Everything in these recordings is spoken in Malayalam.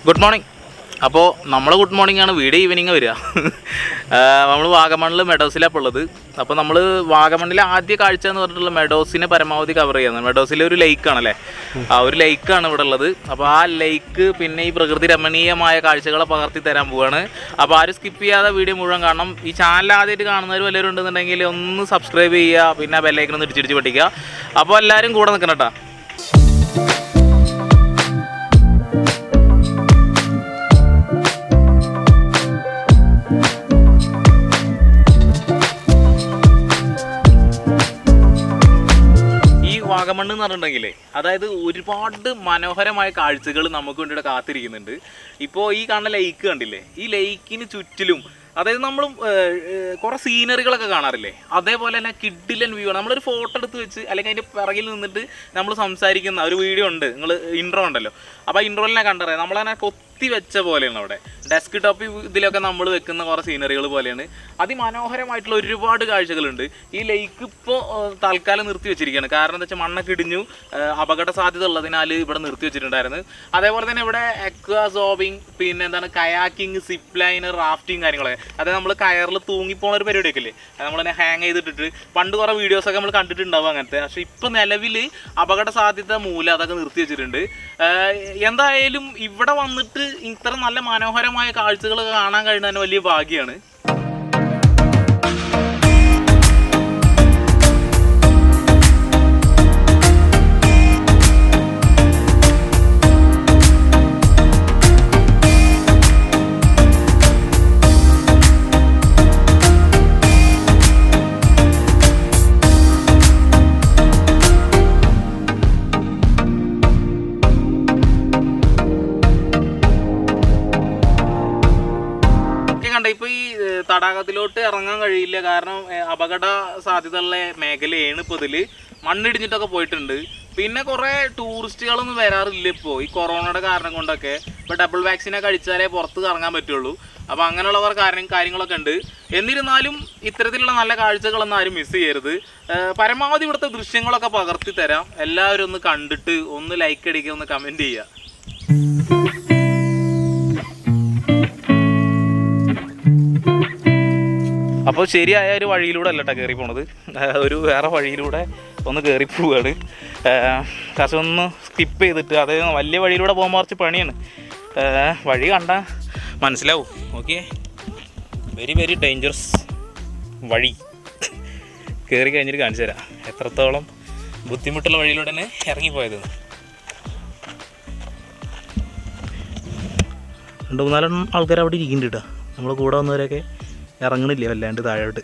Good morning. അപ്പോൾ നമ്മൾ ഗുഡ് മോർണിംഗ് ആണ്, വീഡിയോ ഈവനിങ് വരിക. നമ്മൾ വാഗമണ്ണിൽ മെഡോസിലാണ് ഇപ്പോൾ ഉള്ളത്. അപ്പോൾ നമ്മൾ വാഗമണ്ണിലെ ആദ്യ കാഴ്ച എന്ന് പറഞ്ഞിട്ടുള്ള മെഡോസിനെ പരമാവധി കവർ ചെയ്യുന്നത്. മെഡോസിലെ ഒരു ലേക്കാണല്ലേ, ആ ഒരു ലേക്കാണ് ഇവിടെ ഉള്ളത്. അപ്പോൾ ആ ലേക്ക് പിന്നെ ഈ പ്രകൃതി രമണീയമായ കാഴ്ചകളെ പകർത്തി തരാൻ പോവുകയാണ്. അപ്പോൾ ആരും സ്കിപ്പ് ചെയ്യാതെ വീഡിയോ മുഴുവൻ കാണണം. ഈ ചാനൽ ആദ്യമായിട്ട് കാണുന്നവർ വല്ലവരും ഉണ്ടെന്നുണ്ടെങ്കിൽ ഒന്ന് സബ്സ്ക്രൈബ് ചെയ്യുക, പിന്നെ ബെല്ലൈക്കൺ ഇടിച്ചിടിച്ച് പഠിക്കുക. അപ്പോൾ എല്ലാവരും കൂടെ നിൽക്കണം കേട്ടോ. വാഗമണ്ണ് എന്ന് പറഞ്ഞിട്ടുണ്ടെങ്കിൽ അതായത് ഒരുപാട് മനോഹരമായ കാഴ്ചകൾ നമുക്ക് വേണ്ടിയിട്ട് കാത്തിരിക്കുന്നുണ്ട്. ഇപ്പോൾ ഈ കാണുന്ന ലേക്ക് കണ്ടില്ലേ, ഈ ലേക്കിന് ചുറ്റിലും അതായത് നമ്മൾ കുറേ സീനറികളൊക്കെ കാണാറില്ലേ, അതേപോലെ തന്നെ കിഡിലൻ വ്യൂ ആണ്. നമ്മളൊരു ഫോട്ടോ എടുത്ത് വെച്ച് അല്ലെങ്കിൽ അതിൻ്റെ പിറകിൽ നിന്നിട്ട് നമ്മൾ സംസാരിക്കുന്ന ഒരു വീഡിയോ ഉണ്ട്, നിങ്ങൾ ഇൻട്രോ ഉണ്ടല്ലോ, അപ്പോൾ ആ ഇൻട്രോയിലെ കണ്ടറിയാം നമ്മളതിനെ കൊത്തി വെച്ച പോലെയാണ്. അവിടെ ഡെസ്ക് ടോപ്പ് ഇതിലൊക്കെ നമ്മൾ വെക്കുന്ന കുറേ സീനറികൾ പോലെയാണ്. അതിമനോഹരമായിട്ടുള്ള ഒരുപാട് കാഴ്ചകളുണ്ട്. ഈ ലേക്ക് ഇപ്പോൾ തൽക്കാലം നിർത്തി വെച്ചിരിക്കുകയാണ്. കാരണം എന്താ വെച്ചാൽ മണ്ണൊക്കെ ഇടിഞ്ഞു, അപകട സാധ്യത ഉള്ളതിനാൽ ഇവിടെ നിർത്തി വെച്ചിട്ടുണ്ടായിരുന്നു. അതേപോലെ തന്നെ ഇവിടെ അക്വാ സോബിങ്, പിന്നെ എന്താണ് കയാക്കിങ്, സിപ്പ് ലൈന്, റാഫ്റ്റിങ് കാര്യങ്ങളൊക്കെ. അതായത് നമ്മൾ കയറിൽ തൂങ്ങിപ്പോണ ഒരു പരിപാടിയൊക്കെ ഇല്ലേ, അത് നമ്മളതിനെ ഹാങ് ചെയ്തിട്ടിട്ട് പണ്ട് കുറേ വീഡിയോസൊക്കെ നമ്മൾ കണ്ടിട്ടുണ്ടാവും അങ്ങനത്തെ. പക്ഷേ ഇപ്പോൾ നിലവിൽ അപകട സാധ്യത മൂലം അതൊക്കെ നിർത്തി വെച്ചിട്ടുണ്ട്. എന്തായാലും ഇവിടെ വന്നിട്ട് ഇത്ര നല്ല മനോഹരമായ കാഴ്ചകൾ കാണാൻ കഴിയുന്നതിന് വലിയ ഭാഗ്യമാണ്. ഇപ്പോൾ ഈ തടാകത്തിലോട്ട് ഇറങ്ങാൻ കഴിയില്ല, കാരണം അപകട സാധ്യതയുള്ള മേഖലയാണ്. ഇപ്പോൾ ഇതിൽ മണ്ണിടിഞ്ഞിട്ടൊക്കെ പോയിട്ടുണ്ട്. പിന്നെ കുറേ ടൂറിസ്റ്റുകളൊന്നും വരാറില്ല ഇപ്പോൾ ഈ കൊറോണയുടെ കാരണം കൊണ്ടൊക്കെ. ഇപ്പോൾ ഡബിൾ വാക്സിനൊക്കെ അടിച്ചാലേ പുറത്ത് ഇറങ്ങാൻ പറ്റുള്ളൂ. അപ്പോൾ അങ്ങനെയുള്ള കാര്യങ്ങളൊക്കെ ഉണ്ട്. എന്നിരുന്നാലും ഇത്തരത്തിലുള്ള നല്ല കാഴ്ചകളൊന്നും ആരും മിസ് ചെയ്യരുത്. പരമാവധി ഇവിടുത്തെ ദൃശ്യങ്ങളൊക്കെ പകർത്തി തരാം. എല്ലാവരും ഒന്ന് കണ്ടിട്ട് ഒന്ന് ലൈക്ക് അടിക്കുക, ഒന്ന് കമൻറ്റ് ചെയ്യുക. അപ്പോൾ ശരിയായ ഒരു വഴിയിലൂടെ അല്ല കേട്ടോ കയറി പോണത്, ഒരു വേറെ വഴിയിലൂടെ ഒന്ന് കയറി പോവുകയാണ്. പക്ഷെ ഒന്ന് സ്കിപ്പ് ചെയ്തിട്ട്, അതായത് വലിയ വഴിയിലൂടെ പോകുമ്പോൾ കുറച്ച് പണിയാണ്. വഴി കണ്ടാൽ മനസ്സിലാവും. ഓക്കെ, വെരി വെരി ഡേഞ്ചറസ് വഴി. കയറി കഴിഞ്ഞിട്ട് കാണിച്ചു തരാം എത്രത്തോളം ബുദ്ധിമുട്ടുള്ള വഴിയിലൂടെ തന്നെ ഇറങ്ങിപ്പോയത്. 2-3 ആൾക്കാർ അവിടെ ഇരിക്കുന്നുണ്ട് കേട്ടോ. നമ്മൾ കൂടെ വന്നവരൊക്കെ ഇറങ്ങണില്ല വല്ലാണ്ട് താഴോട്ട്.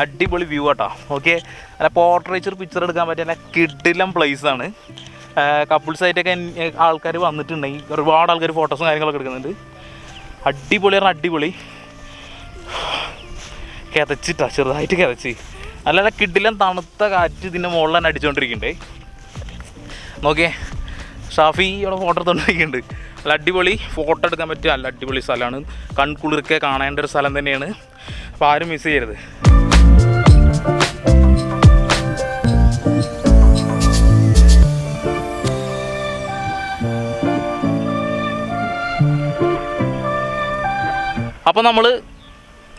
അടിപൊളി വ്യൂ ആട്ടോ. ഓക്കെ, അല്ല പോർട്രേച്ചർ പിക്ചർ എടുക്കാൻ പറ്റിയ കിഡിലം പ്ലേസാണ്. കപ്പിൾസായിട്ടൊക്കെ ആൾക്കാർ വന്നിട്ടുണ്ടെങ്കിൽ ഒരുപാട് ആൾക്കാർ ഫോട്ടോസും കാര്യങ്ങളൊക്കെ എടുക്കുന്നുണ്ട്. അടിപൊളി പറഞ്ഞാൽ അടിപൊളി. കിതച്ചിട്ടാ, ചെറുതായിട്ട് കിതച്ച്. അല്ലാതെ കിഡിലം തണുത്ത കാറ്റ് ഇതിൻ്റെ മുകളിൽ തന്നെ അടിച്ചുകൊണ്ടിരിക്കുന്നുണ്ട്. നോക്കിയേ, ഷാഫി അവിടെ ഫോട്ടോ എടുത്തുകൊണ്ടിരിക്കുന്നുണ്ട്. നല്ല അടിപൊളി ഫോട്ടോ എടുക്കാൻ പറ്റിയ നല്ല അടിപൊളി സ്ഥലമാണ്. കൺകുളിർക്കെ കാണേണ്ട ഒരു സ്ഥലം തന്നെയാണ്. അപ്പോൾ ആരും മിസ് ചെയ്യരുത്. അപ്പോൾ നമ്മൾ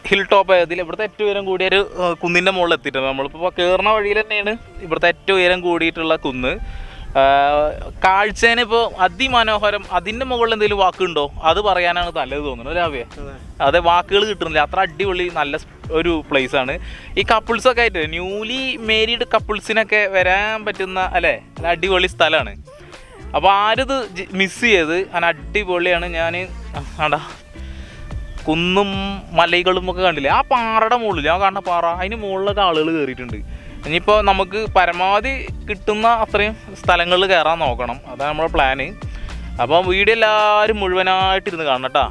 ഹിൽ ടോപ്പ് ആയതിൽ ഇവിടുത്തെ ഏറ്റവും ഉയരം കൂടിയൊരു കുന്നിൻ്റെ മുകളിൽ എത്തിയിട്ടുണ്ട്. നമ്മളിപ്പോൾ കയറുന്ന വഴിയിൽ തന്നെയാണ് ഇവിടുത്തെ ഏറ്റവും ഉയരം കൂടിയിട്ടുള്ള കുന്ന്. കാഴ്ചേനെ ഇപ്പോൾ അതിമനോഹരം. അതിൻ്റെ മുകളിൽ എന്തെങ്കിലും വാക്കുണ്ടോ അത് പറയാനാണ് നല്ലത് തോന്നുന്നു രാവിലെ. അതെ, വാക്കുകൾ കിട്ടുന്നില്ല, അത്ര അടിപൊളി നല്ല ഒരു പ്ലേസാണ്. ഈ കപ്പിൾസൊക്കെ ആയിട്ട് ന്യൂലി മേരീഡ് കപ്പിൾസിനൊക്കെ വരാൻ പറ്റുന്ന അല്ലേ അടിപൊളി സ്ഥലമാണ്. അപ്പോൾ ആരിത് മിസ് ചെയ്ത് അങ്ങനെ അടിപൊളിയാണ്. ഞാൻ ആണ്ടാ കുന്നും മലകളും ഒക്കെ കണ്ടില്ലേ, ആ പാറയുടെ മുകളിൽ ഞാൻ കാണുന്ന പാറ, അതിന് മുകളിലൊക്കെ ആളുകൾ കയറിയിട്ടുണ്ട്. ഇനിയിപ്പോൾ നമുക്ക് പരമാവധി കിട്ടുന്ന അത്രയും സ്ഥലങ്ങളിൽ കയറാൻ നോക്കണം, അതാണ് നമ്മുടെ പ്ലാന്. അപ്പം വീഡിയോ എല്ലാവരും മുഴുവനായിട്ടിരുന്ന് കാണണം കേട്ടോ.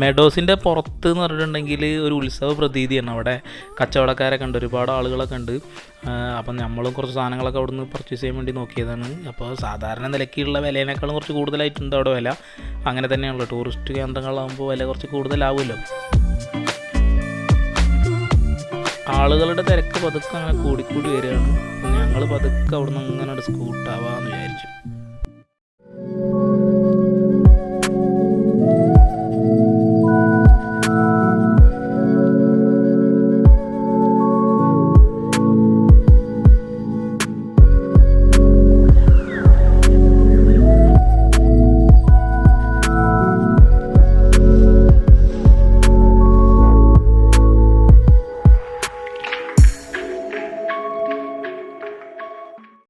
മെഡോസിൻ്റെ പുറത്ത് എന്ന് പറഞ്ഞിട്ടുണ്ടെങ്കിൽ ഒരു ഉത്സവ പ്രതീതിയാണ്. അവിടെ കച്ചവടക്കാരൊക്കെ ഉണ്ട്, ഒരുപാട് ആളുകളൊക്കെ ഉണ്ട്. അപ്പം നമ്മളും കുറച്ച് സാധനങ്ങളൊക്കെ അവിടെ നിന്ന് പർച്ചേസ് ചെയ്യാൻ വേണ്ടി നോക്കിയതാണ്. അപ്പോൾ സാധാരണ നിലയ്ക്കുള്ള വിലയേക്കാളും കുറച്ച് കൂടുതലായിട്ടുണ്ട് അവിടെ വില. അങ്ങനെ തന്നെയാണല്ലോ, ടൂറിസ്റ്റ് കേന്ദ്രങ്ങളാകുമ്പോൾ വില കുറച്ച് കൂടുതലാവുമല്ലോ. ആളുകളുടെ തിരക്ക് പതുക്കെ അങ്ങനെ കൂടിക്കൂടി വരികയാണ്. ഞങ്ങൾ പതുക്കെ അവിടെ നിന്ന് അങ്ങനെ സ്കൂട്ടാവാന്ന് വിചാരിച്ചു.